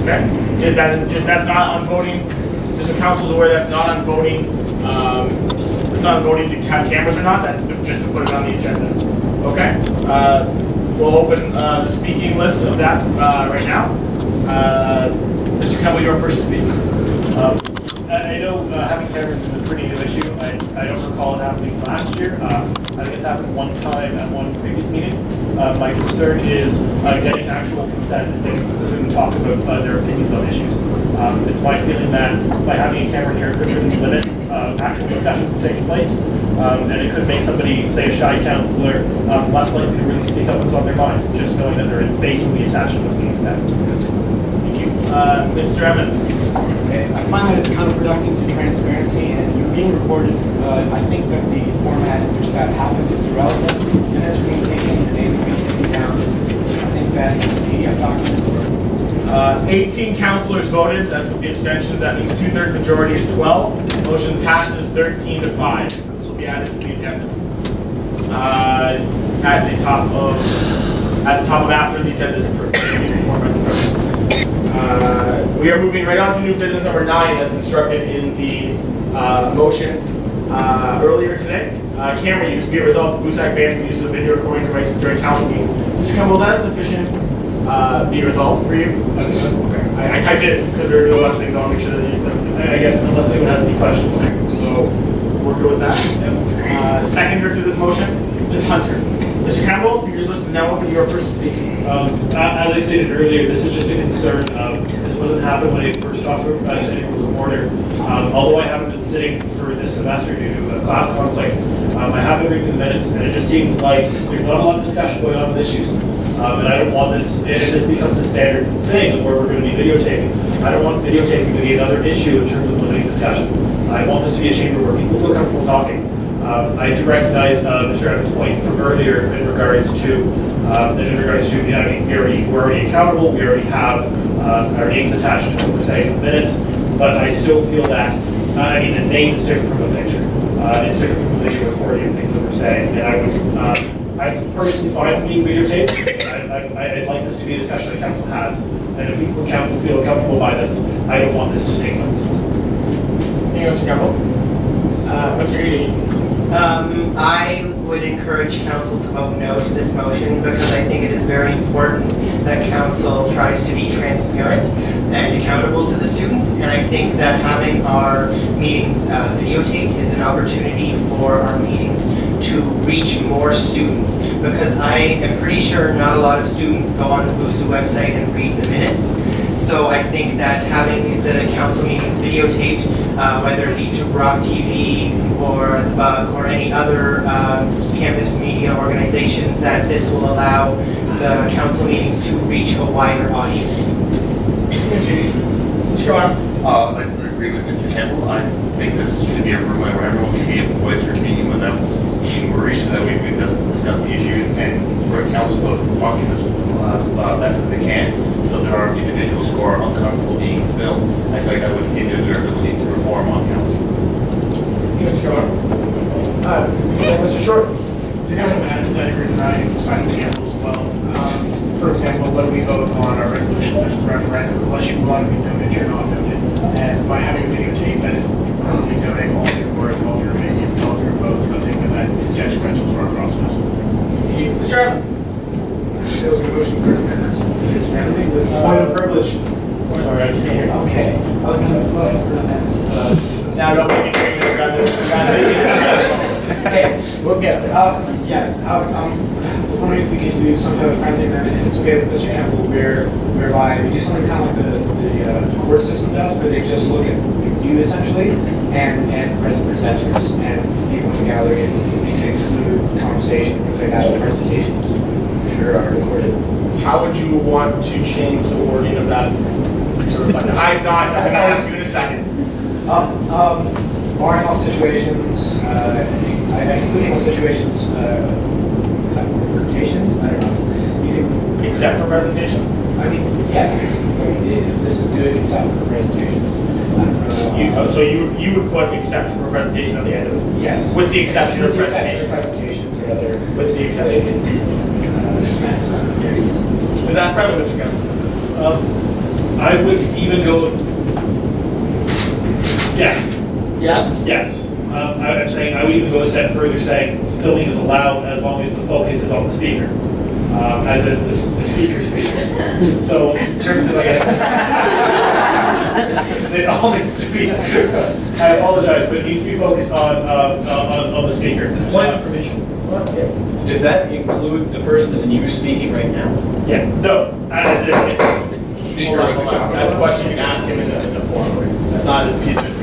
Okay? That's not on voting. Just so council's aware, that's not on voting. It's not on voting to have cameras or not. That's just to put it on the agenda. Okay? We'll open the speaking list of that right now. Mr. Campbell, you're first to speak. I know having cameras is a pretty new issue. I don't recall it happening last year. I think it's happened one time at one previous meeting. My concern is getting actual consent and getting people to talk about their opinions on issues. It's my feeling that by having a camera here could really limit actual discussions from taking place, and it could make somebody, say a shy councillor, less likely to really speak up what's on their mind, just knowing that their face will be attached to what's being said. Thank you. Mr. Evans. Okay. I find that it's counterproductive to transparency, and you're being recorded. I think that the format in which that happens is irrelevant. Minutes are being taken, the names are being taken down. I think that the PDF document. 18 councillors voted. That's with the abstentions. That means 2/3 majority is 12. Motion passes 13 to 5. This will be added to the agenda. At the top of after the agenda is approved. We are moving right on to new business number 9 as instructed in the motion earlier today. Camera use. Be it resolved, BUSAC bans the use of video recording devices during council meetings. Mr. Campbell, is that sufficient? Be resolved for you? Okay. I typed it because there are a bunch of things. I want to make sure that I guess unless anyone has any questions. So we're good with that. Yep. Seconder to this motion, Ms. Hunter. Mr. Campbell, speakers list is now open. You are first to speak. As I stated earlier, this is just a concern. This wasn't happened when I first talked to it was an order. Although I haven't been sitting for this semester due to a class conflict, I have been reading the minutes, and it just seems like there's not a lot of discussion going on with issues. And I don't want this, if this becomes the standard thing where we're going to be videotaping, I don't want videotaping to be another issue in terms of limiting discussion. I want this to be a chamber where people feel comfortable talking. I do recognize Mr. Evans' point from earlier in regards to, you know, I mean, we're already accountable, we already have our names attached to what we're saying in the minutes, but I still feel that, I mean, the name is different from the picture. It's different from the video recording and things that we're saying, and I'm personally fine with being videotaped. I'd like this to be a discussion that council has, and if people in council feel comfortable by this, I don't want this to take place. Anything else, Mr. Campbell? Mr. Eady. I would encourage council to vote no to this motion because I think it is very important that council tries to be transparent and accountable to the students, and I think that having our meetings videotaped is an opportunity for our meetings to reach more students, because I am pretty sure not a lot of students go on the BUSAC website and read the minutes. So I think that having the council meetings videotaped, whether it be through Brock TV or the Bug or any other campus media organizations, that this will allow the council meetings to reach a wider audience. Mr. Carr. I agree with Mr. Campbell. I think this should be a room where everyone can be able to voice their opinion without being worried, so that we can discuss the issues, and for a council to function as best as they can, so there are individuals who are uncomfortable being filmed. I feel like that would hinder their ability to perform on council. Mr. Carr. Mr. Short. To kind of add to that agreement, I signed the example as well. For example, when we vote on our resolution such as referendum, unless you want to be noted, you're not noted. And by having a videotape, that is permanently noting all of your words, all of your opinions, all of your votes, but I think that is detrimental to our process. Mr. Evans. There was a motion for amendment. Point of privilege. Sorry, I can't hear you. Okay. I was going to vote for an amendment. Now don't make me drink Mr. Evans. Okay. We'll get there. Yes. I was wondering if we could do some kind of friendly amendment, and it's okay with Mr. Campbell, whereby we do something kind of like the court system does, where they just look at you essentially and presenters and people in the gallery, and we can exclude conversation, things like that, presentations. Sure, are recorded. How would you want to change the wording of that? Sort of button? I'm going to ask you in a second. Barring all situations, excluding all situations, except for presentations, I don't know. You can, Except for presentation? I mean, yes, this is good except for presentations. So you would put except for presentation at the end of it? Yes. With the exception of presentation? Presentations or other. With the exception. Is that friendly, Mr. Campbell? I would even go, yes. Yes? Yes. I'm saying, I would even go a step further, saying filming is allowed as long as the focus is on the speaker, as in the speaker speaker. So in terms of, I guess, it all needs to be, I apologize, but it needs to be focused on the speaker. Point of information. Does that include the person as in you speaking right now? Yeah, no, as in, Hold on. That's a question you can ask him in the forum. That's not his administration.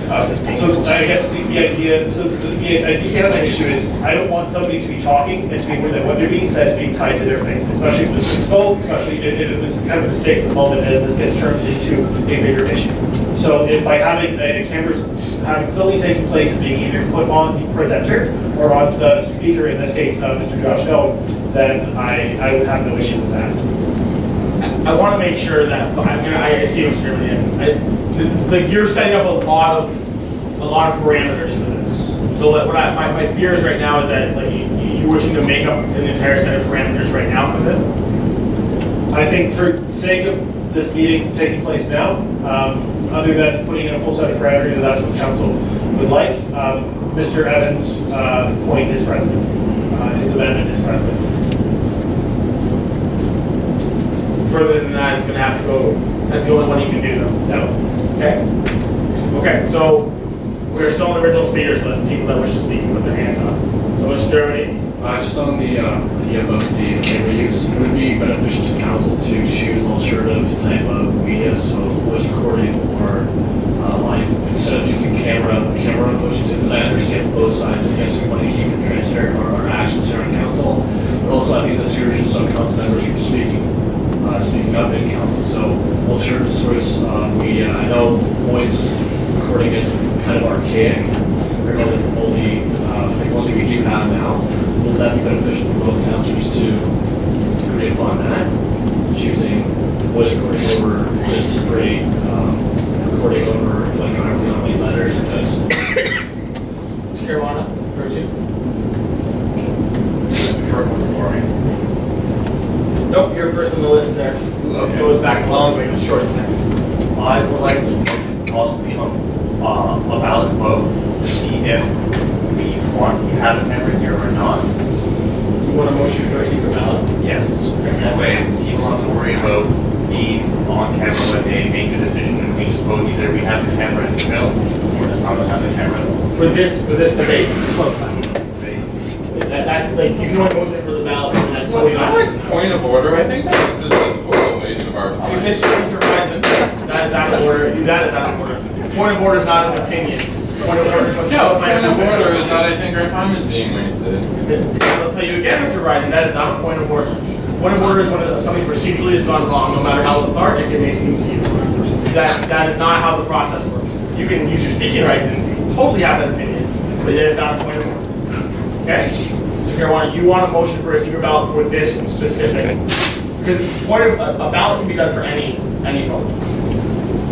so I guess the idea, so the idea of my issue is, I don't want somebody to be talking and to be aware that what they're being said is being tied to their face, especially if it's a scope, especially if it was kind of a mistake at the moment and this gets turned into a bigger issue. So if by having having filming taking place and being either put on the presenter or on the speaker, in this case, Mr. Josh Doe, then I would have no issue with that. I want to make sure that, I see what's really like you're setting up a lot of parameters for this. So what my fear is right now is that like you're wishing to make up an entire set of parameters right now for this. I think for the sake of this meeting taking place now, other than putting in a full set of parameters, if that's what council would like, Mr. Evans' point is friendly. His amendment is friendly. Further than that, it's going to have to go. That's the only one you can do, though. No. Okay. Okay. So we're still on the original speakers list. People that wish to speak, put their hands up. So, Mr. Dermody. Just on the idea of the camera use, it would be beneficial to council to choose an alternative type of media, so voice recording or live, instead of using camera approach. I understand from both sides, and yes, we want to keep it transparent our actions here on council, but also I think discourages some council members from speaking up in council. So alternative source media. I know voice recording is kind of archaic, regardless of all the technology we do have now. Will that be beneficial for both councilors to agree upon that? Choosing voice recording over just straight recording over electronically on late letters and just. Carolina, Virgin. Short one for me. Nope, you're first on the list there. Let's go back a long way. The short's next. I would like to possibly a ballot vote to see if we want to have a member here or not. You want a motion for a secret ballot? Yes. That way, you don't have to worry about being on camera when they make the decision, and we just vote either we have the camera in the film or just not have the camera. For this debate, slow down. Like you can only motion for the ballot. Point of order, I think this is a total waste of our time. Mr. Risen, that is out of order. That is out of order. Point of order is not an opinion. Point of order is what's No, point of order is that I think our time is being wasted. I'll tell you again, Mr. Risen, that is not a point of order. Point of order is when something procedurally has gone wrong, no matter how lethargic it may seem to you. That is not how the process works. You can use your speaking rights and totally have that opinion, but it is not a point of order. Okay? Mr. Caruana, you want a motion for a secret ballot for this specific? Because a ballot can be done for any vote.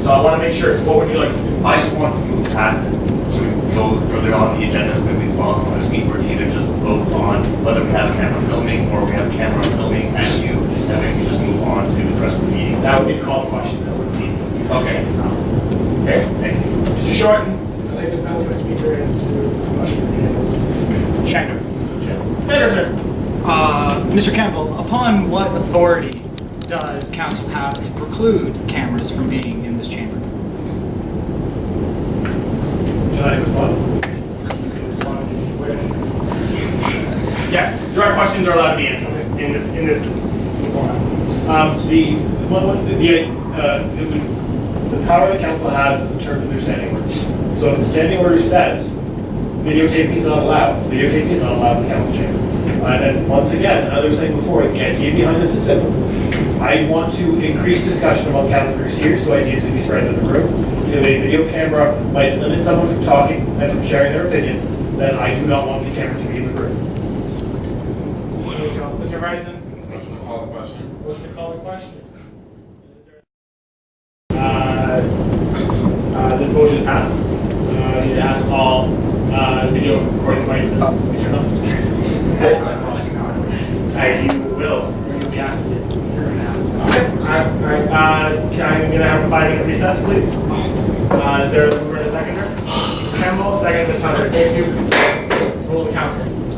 So I want to make sure. What would you like to do? I just want to move past this so we can go further on the agenda as quickly as possible. I just need for you to just vote on whether we have camera filming or we have camera filming at you, and then we just move on to the rest of the meeting. That would be a call question. That would be. Okay. Okay? Thank you. Mr. Shorten. I'd like to pass my speaker rights to Russian Meetings. Shanker. Henderson. Mr. Campbell, upon what authority does council have to preclude cameras from being in this chamber? Should I respond? Yes, direct questions are allowed to be answered in this format. The power the council has is in terms of their standing order. So if the standing order says videotaping is not allowed, videotaping is not allowed in the council chamber. And once again, as I was saying before, the idea behind this is simple. I want to increase discussion among councilors here, so ideas can be spread in the room. If a video camera might limit someone from talking and from sharing their opinion, then I do not want the camera to be in the room. Mr. Risen. Motion to call the question. Motion to call the question. This motion is passed. I need to ask all video recording devices to be turned on. You will. You'll be asked to do. Okay. I'm going on finding a recess, please? Is there a mover and a seconder? Campbell, second, Ms. Hunter. Thank you. Rule of council.